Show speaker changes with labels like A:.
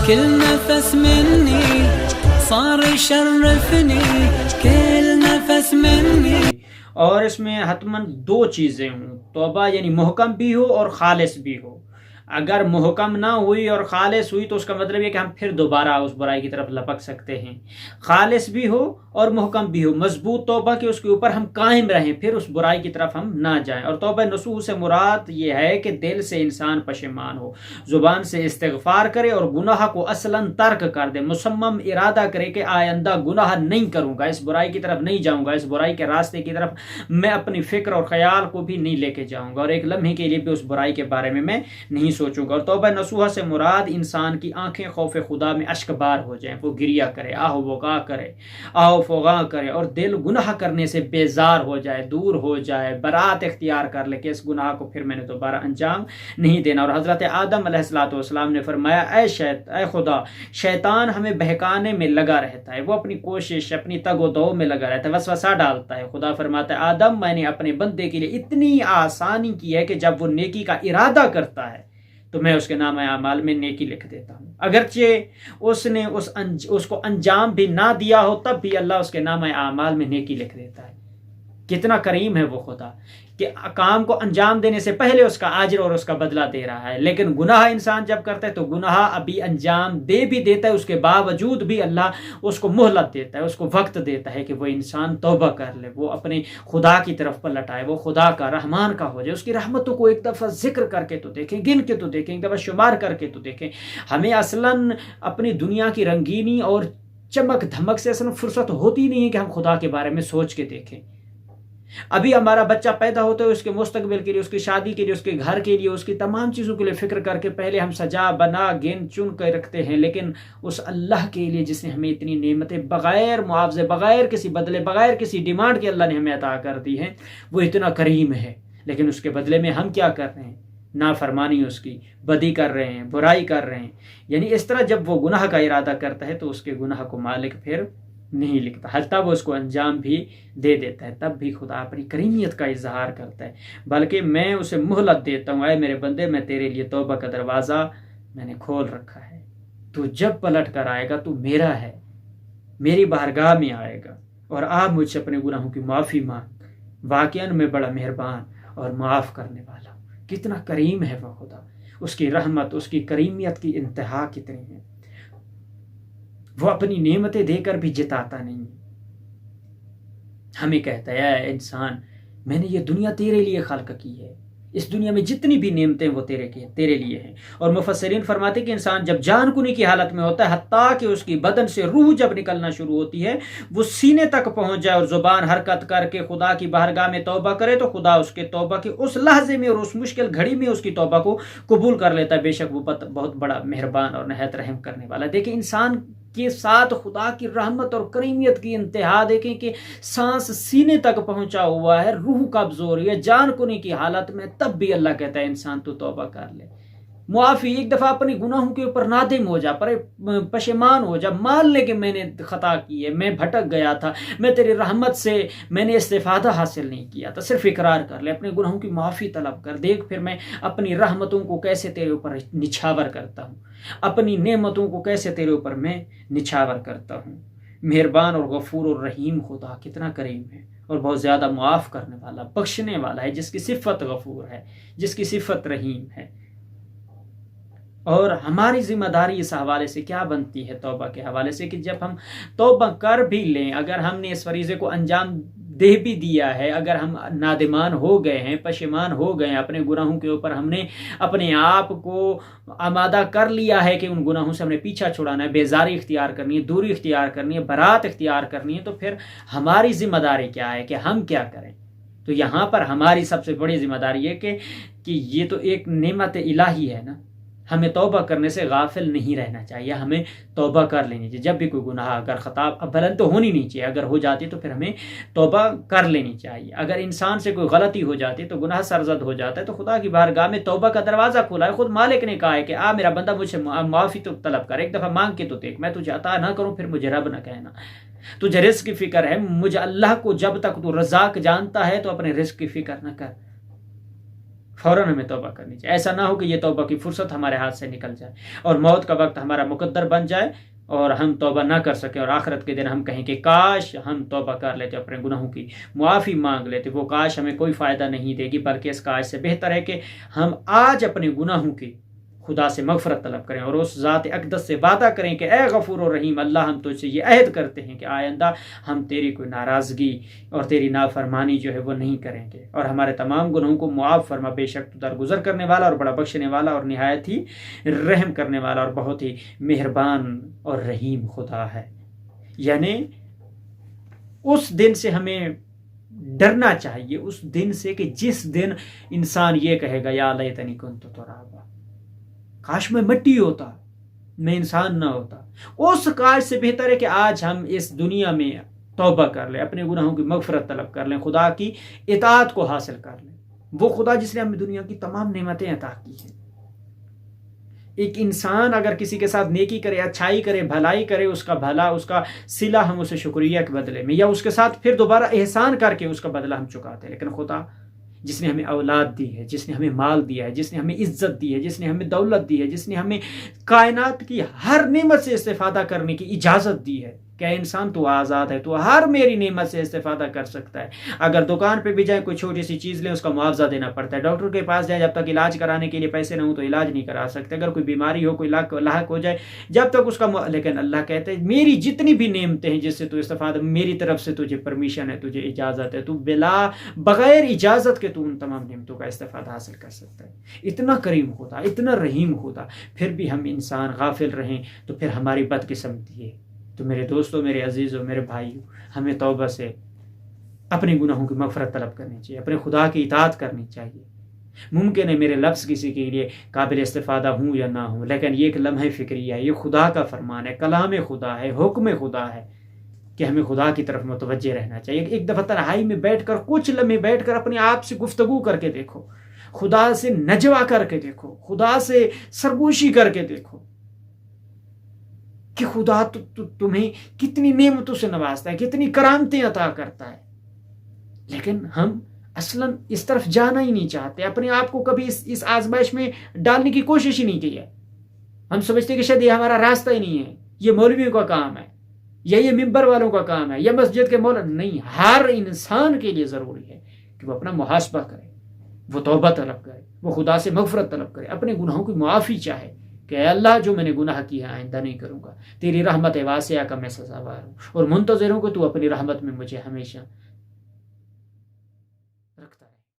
A: كل نفس مني صار يشرفني كل نفس مني.
B: اور اس میں حتماً دو چیزیں ہوں، توبہ یعنی محکم بھی ہو اور خالص بھی ہو. اگر محکم نہ ہوئی اور خالص ہوئی تو اس کا مطلب یہ کہ ہم پھر دوبارہ اس برائی کی طرف لپک سکتے ہیں. خالص بھی ہو اور محکم بھی ہو، مضبوط توبہ کہ اس کے اوپر ہم قائم رہیں، پھر اس برائی کی طرف ہم نہ جائیں. اور توبہ نصوح سے مراد یہ ہے کہ دل سے انسان پشیمان ہو، زبان سے استغفار کرے اور گناہ کو اصلاً ترک کر دے، مصمم ارادہ کرے کہ آئندہ گناہ نہیں کروں گا، اس برائی کی طرف نہیں جاؤں گا، اس برائی کے راستے کی طرف میں اپنی فکر اور خیال کو بھی نہیں لے کے جاؤں گا، اور ایک لمحے کے لیے بھی اس برائی کے بارے میں نہیں سوچوں گا. اور توبہ نصوحہ سے مراد انسان کی آنکھیں خوف خدا میں اشک بار ہو جائیں، وہ گریا کرے، آہ وغا کرے، آہ فغاں کرے، اور دل گناہ کرنے سے بیزار ہو جائے، دور ہو جائے، برات اختیار کر لے کہ اس گناہ کو پھر میں نے دوبارہ انجام نہیں دینا. اور حضرت آدم علیہ السلام نے فرمایا اے خدا، شیطان ہمیں بہکانے میں لگا رہتا ہے، وہ اپنی کوشش، اپنی تگ و دو میں لگا رہتا ہے، وسوسہ ڈالتا ہے. خدا فرماتا ہے آدم، میں نے اپنے بندے کے لیے اتنی آسانی کی ہے کہ جب وہ نیکی کا ارادہ کرتا ہے تو میں اس کے نام اعمال میں نیکی لکھ دیتا ہوں، اگرچہ اس نے اس کو انجام بھی نہ دیا ہو تب بھی اللہ اس کے نام اعمال میں نیکی لکھ دیتا ہے. کتنا کریم ہے وہ خدا کہ کام کو انجام دینے سے پہلے اس کا اجر اور اس کا بدلہ دے رہا ہے. لیکن گناہ انسان جب کرتا ہے تو گناہ ابھی انجام دے بھی دیتا ہے، اس کے باوجود بھی اللہ اس کو مہلت دیتا ہے، اس کو وقت دیتا ہے کہ وہ انسان توبہ کر لے، وہ اپنے خدا کی طرف پلٹ آئے، وہ خدا کا، رحمان کا ہو جائے. اس کی رحمتوں کو ایک دفعہ ذکر کر کے تو دیکھیں، گن کے تو دیکھیں، ایک دفعہ شمار کر کے تو دیکھیں. ہمیں اصلاً اپنی دنیا کی رنگینی اور چمک دھمک سے اصلاً فرصت ہوتی نہیں ہے کہ ہم خدا کے بارے میں سوچ کے دیکھیں. ابھی ہمارا بچہ پیدا ہوتا ہے، اس کے مستقبل کے لیے، اس کی شادی کے لیے، اس کے گھر کے لیے، اس کی تمام چیزوں کے لیے فکر کر کے پہلے ہم سجا بنا گن چن کر رکھتے ہیں. لیکن اس اللہ کے لیے جس نے ہمیں اتنی نعمتیں بغیر معاوضے، بغیر کسی بدلے، بغیر کسی ڈیمانڈ کے اللہ نے ہمیں عطا کر دی ہیں، وہ اتنا کریم ہے. لیکن اس کے بدلے میں ہم کیا کر رہے ہیں؟ نافرمانی، اس کی بدی کر رہے ہیں، برائی کر رہے ہیں. یعنی اس طرح جب وہ گناہ کا ارادہ کرتا ہے تو اس کے گناہ کو مالک پھر نہیں لکھتا، حتیٰ وہ اس کو انجام بھی دے دیتا ہے، تب بھی خدا اپنی کریمیت کا اظہار کرتا ہے، بلکہ میں اسے مہلت دیتا ہوں، اے میرے بندے، میں تیرے لیے توبہ کا دروازہ میں نے کھول رکھا ہے، تو جب پلٹ کر آئے گا تو میرا ہے، میری بارگاہ میں آئے گا اور آپ مجھ سے اپنے گناہوں کی معافی مانگ. واقعاً میں بڑا مہربان اور معاف کرنے والا ہوں. کتنا کریم ہے وہ خدا، اس کی رحمت، اس کی کریمیت کی انتہا کتنی ہے. وہ اپنی نعمتیں دے کر بھی جتاتا نہیں، ہمیں کہتا ہے اے انسان، میں نے یہ دنیا تیرے لیے خلق کی ہے، اس دنیا میں جتنی بھی نعمتیں وہ تیرے لیے ہیں. اور مفسرین فرماتے کہ انسان جب جان کنی کی حالت میں ہوتا ہے، حتیٰ کہ اس کی بدن سے روح جب نکلنا شروع ہوتی ہے، وہ سینے تک پہنچ جائے اور زبان حرکت کر کے خدا کی بارگاہ میں توبہ کرے، تو خدا اس کے توبہ کے اس لحظے میں اور اس مشکل گھڑی میں اس کی توبہ کو قبول کر لیتا ہے. بے شک وہ بہت بڑا مہربان اور نہایت رحم کرنے والا. دیکھیں انسان کے ساتھ خدا کی رحمت اور کریمیت کی انتہا دیکھیں کہ سانس سینے تک پہنچا ہوا ہے، روح قبض ہو رہی ہے، جان کنی کی حالت میں، تب بھی اللہ کہتا ہے انسان تو توبہ کر لے، معافی. ایک دفعہ اپنے گناہوں کے اوپر نادم ہو جا، پشیمان ہو جا، مان لے کہ میں نے خطا کی ہے، میں بھٹک گیا تھا، میں تیری رحمت سے میں نے استفادہ حاصل نہیں کیا تھا. صرف اقرار کر لے، اپنے گناہوں کی معافی طلب کر. دیکھ پھر میں اپنی رحمتوں کو کیسے تیرے اوپر نچھاور کرتا ہوں، اپنی نعمتوں کو کیسے تیرے اوپر میں نچھاور کرتا ہوں. مہربان اور غفور اور رحیم خدا کتنا کریم ہے اور بہت زیادہ معاف کرنے والا، بخشنے والا ہے، جس کی صفت غفور ہے، جس کی صفت رحیم ہے. اور ہماری ذمہ داری اس حوالے سے کیا بنتی ہے توبہ کے حوالے سے کہ جب ہم توبہ کر بھی لیں، اگر ہم نے اس فریضے کو انجام دے بھی دیا ہے، اگر ہم نادمان ہو گئے ہیں، پشیمان ہو گئے ہیں اپنے گناہوں کے اوپر، ہم نے اپنے آپ کو آمادہ کر لیا ہے کہ ان گناہوں سے ہم نے پیچھا چھڑانا ہے، بیزاری اختیار کرنی ہے، دوری اختیار کرنی ہے، برات اختیار کرنی ہے، تو پھر ہماری ذمہ داری کیا ہے کہ ہم کیا کریں؟ تو یہاں پر ہماری سب سے بڑی ذمہ داری ہے کہ یہ تو ایک نعمت الہی ہے نا، ہمیں توبہ کرنے سے غافل نہیں رہنا چاہیے، ہمیں توبہ کر لینی چاہیے. جب بھی کوئی گناہ اگر خطا بلند تو ہونی نہیں چاہیے، اگر ہو جاتی تو پھر ہمیں توبہ کر لینی چاہیے. اگر انسان سے کوئی غلطی ہو جاتی تو گناہ سرزد ہو جاتا ہے تو خدا کی بارگاہ میں توبہ کا دروازہ کھلا ہے. خود مالک نے کہا ہے کہ میرا بندہ مجھ سے معافی تو طلب کر، ایک دفعہ مانگ کے تو دیکھ، میں تجھے عطا نہ کروں پھر مجھے رب نہ کہنا. تجھے رزق کی فکر ہے، مجھے اللہ کو جب تک تو رزاق جانتا ہے تو اپنے رزق کی فکر نہ کر. فوراً ہمیں توبہ کرنی چاہیے. ایسا نہ ہو کہ یہ توبہ کی فرصت ہمارے ہاتھ سے نکل جائے اور موت کا وقت ہمارا مقدر بن جائے اور ہم توبہ نہ کر سکیں اور آخرت کے دن ہم کہیں کہ کاش ہم توبہ کر لیتے, اپنے گناہوں کی معافی مانگ لیتے. وہ کاش ہمیں کوئی فائدہ نہیں دے گی, بلکہ اس کاش سے بہتر ہے کہ ہم آج اپنے گناہوں کی خدا سے مغفرت طلب کریں اور اس ذات اقدس سے وعدہ کریں کہ اے غفور و رحیم اللہ, ہم تجھ سے یہ عہد کرتے ہیں کہ آئندہ ہم تیری کوئی ناراضگی اور تیری نافرمانی جو ہے وہ نہیں کریں گے, اور ہمارے تمام گناہوں کو معاف فرما. بے شک تو درگزر کرنے والا اور بڑا بخشنے والا اور نہایت ہی رحم کرنے والا اور بہت ہی مہربان اور رحیم خدا ہے. یعنی اس دن سے ہمیں ڈرنا چاہیے, اس دن سے کہ جس دن انسان یہ کہے گا یا لیتنی کنت ترابا, کاش میں مٹی ہوتا, میں انسان نہ ہوتا. اس کاش سے بہتر ہے کہ آج ہم اس دنیا میں توبہ کر لیں, اپنے گناہوں کی مغفرت طلب کر لیں, خدا کی اطاعت کو حاصل کر لیں. وہ خدا جس نے ہمیں دنیا کی تمام نعمتیں عطا کی ہیں. ایک انسان اگر کسی کے ساتھ نیکی کرے, اچھائی کرے, بھلائی کرے, اس کا بھلا, اس کا صلہ ہم اسے شکریہ کے بدلے میں یا اس کے ساتھ پھر دوبارہ احسان کر کے اس کا بدلہ ہم چکاتے ہیں. لیکن خدا جس نے ہمیں اولاد دی ہے, جس نے ہمیں مال دیا ہے, جس نے ہمیں عزت دی ہے, جس نے ہمیں دولت دی ہے, جس نے ہمیں کائنات کی ہر نعمت سے استفادہ کرنے کی اجازت دی ہے کہ انسان تو آزاد ہے, تو ہر میری نعمت سے استفادہ کر سکتا ہے. اگر دکان پہ بھی جائیں کوئی چھوٹی سی چیز لیں اس کا معاوضہ دینا پڑتا ہے. ڈاکٹر کے پاس جائیں جب تک علاج کرانے کے لیے پیسے نہ ہوں تو علاج نہیں کرا سکتے. اگر کوئی بیماری ہو, کوئی لاحق ہو جائے جب تک اس کا لیکن اللہ کہتے ہیں میری جتنی بھی نعمتیں ہیں جس سے تو استفادہ, میری طرف سے تجھے پرمیشن ہے, تجھے اجازت ہے, تو بغیر اجازت کے تو ان تمام نعمتوں کا استفادہ حاصل کر سکتا ہے. اتنا کریم خدا, اتنا رحیم خدا, پھر بھی ہم انسان غافل رہیں تو پھر ہماری بدقسمتی ہے. تو میرے دوستوں, میرے عزیزوں, میرے بھائیوں, ہمیں توبہ سے اپنے گناہوں کی مغفرت طلب کرنی چاہیے, اپنے خدا کی اطاعت کرنی چاہیے. ممکن ہے میرے لفظ کسی کے لیے قابل استفادہ ہوں یا نہ ہوں, لیکن یہ ایک لمحہ فکری ہے, یہ خدا کا فرمان ہے, کلام خدا ہے, حکم خدا ہے کہ ہمیں خدا کی طرف متوجہ رہنا چاہیے. ایک دفعہ تنہائی میں بیٹھ کر, کچھ لمحے بیٹھ کر اپنے آپ سے گفتگو کر کے دیکھو, خدا سے نجوا کر کے دیکھو, خدا سے سرگوشی کر کے دیکھو کہ خدا تمہیں کتنی نعمتوں سے نوازتا ہے, کتنی کرامتیں عطا کرتا ہے. لیکن ہم اصلاً اس طرف جانا ہی نہیں چاہتے, اپنے آپ کو کبھی اس آزمائش میں ڈالنے کی کوشش ہی نہیں کی ہے. ہم سمجھتے کہ شاید یہ ہمارا راستہ ہی نہیں ہے, یہ مولویوں کا کام ہے, یا یہ ممبر والوں کا کام ہے, یا مسجد کے مولانا. نہیں, ہر انسان کے لیے ضروری ہے کہ وہ اپنا محاسبہ کرے, وہ توبہ طلب کرے, وہ خدا سے مغفرت طلب کرے, اپنے گناہوں کی معافی چاہے کہ اے اللہ جو میں نے گناہ کیا آئندہ نہیں کروں گا, تیری رحمت واسعہ کا میں سزاوار ہوں اور منتظر ہوں کہ تو اپنی رحمت میں مجھے ہمیشہ